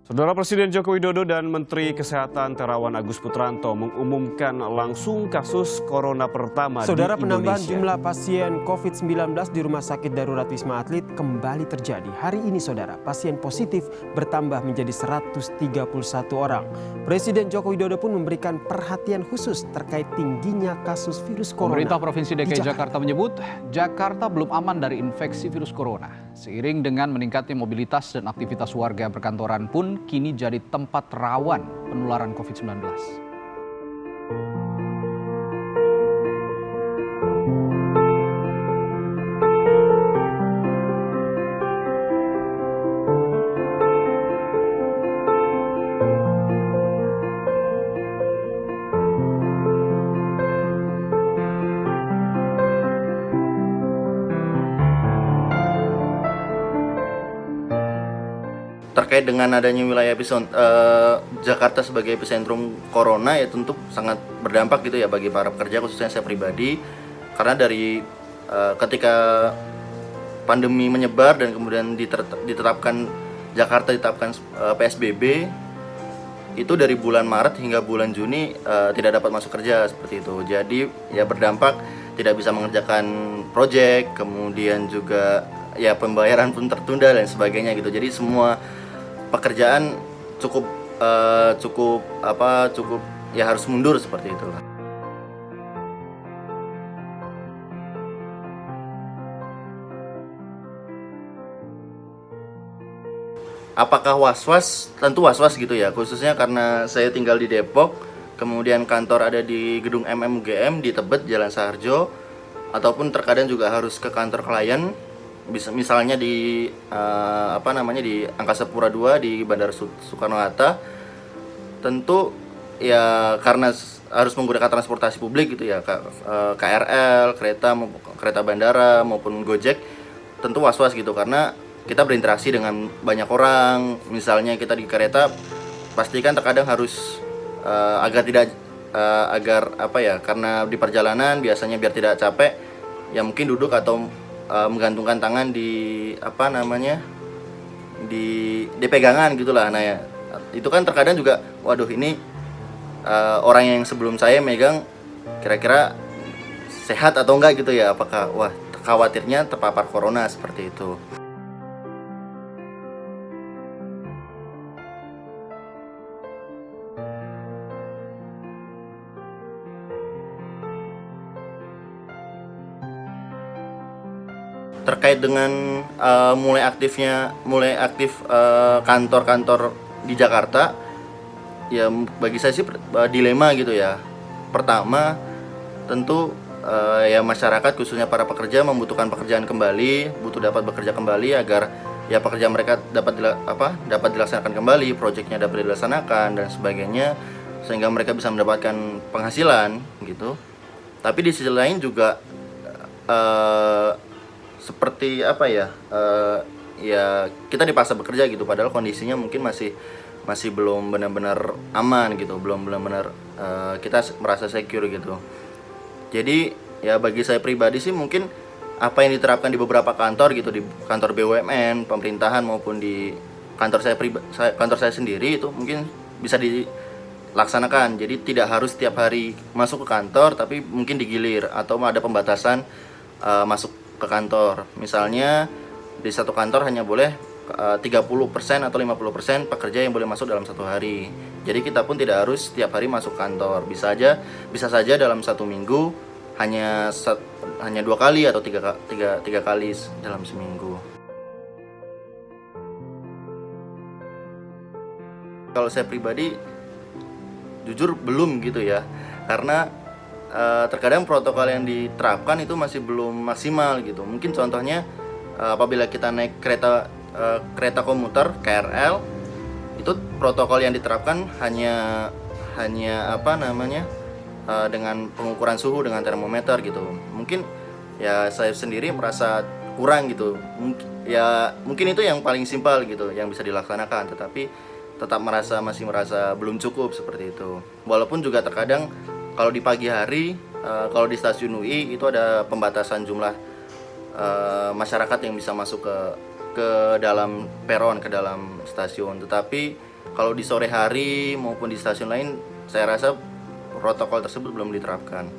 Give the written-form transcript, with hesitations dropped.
Saudara Presiden Joko Widodo dan Menteri Kesehatan Terawan Agus Putranto mengumumkan langsung kasus corona pertama di Indonesia. Saudara, penambahan jumlah pasien COVID-19 di Rumah Sakit Darurat Wisma Atlet kembali terjadi. Hari ini, saudara, pasien positif bertambah menjadi 131 orang. Presiden Joko Widodo pun memberikan perhatian khusus terkait tingginya kasus virus corona. Pemerintah Provinsi DKI Jakarta menyebut Jakarta belum aman dari infeksi virus corona. Seiring dengan meningkatnya mobilitas dan aktivitas warga perkantoran pun kini jadi tempat rawan penularan COVID-19. Terkait dengan adanya wilayah Jakarta sebagai epicentrum corona, ya tentu sangat berdampak gitu ya bagi para pekerja, khususnya saya pribadi, karena dari ketika pandemi menyebar dan kemudian Jakarta ditetapkan PSBB, itu dari bulan Maret hingga bulan Juni tidak dapat masuk kerja seperti itu. Jadi ya berdampak, tidak bisa mengerjakan proyek, kemudian juga ya pembayaran pun tertunda dan sebagainya gitu. Jadi semua pekerjaan cukup ya harus mundur seperti itu. Apakah was-was? Tentu was-was gitu ya, khususnya karena saya tinggal di Depok, kemudian kantor ada di gedung MMUGM di Tebet, Jalan Saharjo, ataupun terkadang juga harus ke kantor klien, misalnya di di Angkasa Pura II di Bandara Soekarno-Hatta. Tentu ya karena harus menggunakan transportasi publik gitu ya, KRL, kereta bandara maupun Gojek, tentu was-was gitu karena kita berinteraksi dengan banyak orang. Misalnya kita di kereta, pastikan terkadang harus karena di perjalanan biasanya biar tidak capek, ya mungkin duduk atau menggantungkan tangan di di pegangan gitulah. Nah ya, itu kan terkadang juga, waduh ini orang yang sebelum saya megang kira-kira sehat atau enggak gitu ya, apakah khawatirnya terpapar corona seperti itu. Terkait dengan mulai aktif kantor-kantor di Jakarta, ya bagi saya sih dilema gitu ya. Pertama, tentu ya masyarakat khususnya para pekerja membutuhkan pekerjaan kembali, butuh dapat bekerja kembali agar ya pekerjaan mereka dapat dilaksanakan kembali, proyeknya dapat dilaksanakan dan sebagainya, sehingga mereka bisa mendapatkan penghasilan gitu. Tapi di sisi lain juga seperti ya kita dipaksa bekerja gitu, padahal kondisinya mungkin masih belum benar-benar aman gitu, belum benar-benar kita merasa secure gitu. Jadi ya bagi saya pribadi sih mungkin apa yang diterapkan di beberapa kantor gitu, di kantor BUMN, pemerintahan maupun di kantor saya sendiri, itu mungkin bisa dilaksanakan. Jadi tidak harus setiap hari masuk ke kantor, tapi mungkin digilir atau ada pembatasan masuk ke kantor. Misalnya di satu kantor hanya boleh 30% atau 50% pekerja yang boleh masuk dalam satu hari. Jadi kita pun tidak harus setiap hari masuk kantor. Bisa saja dalam satu minggu hanya 2 kali atau tiga kali dalam seminggu. Kalau saya pribadi jujur belum gitu ya, karena terkadang protokol yang diterapkan itu masih belum maksimal gitu. Mungkin contohnya apabila kita naik kereta komuter KRL, itu protokol yang diterapkan hanya dengan pengukuran suhu dengan termometer gitu. Mungkin ya saya sendiri merasa kurang gitu. Mungkin itu yang paling simpel gitu yang bisa dilaksanakan, tetapi tetap masih merasa belum cukup seperti itu. Walaupun juga terkadang kalau di pagi hari kalau di stasiun UI itu ada pembatasan jumlah masyarakat yang bisa masuk ke dalam peron, ke dalam stasiun. Tetapi kalau di sore hari maupun di stasiun lain saya rasa protokol tersebut belum diterapkan.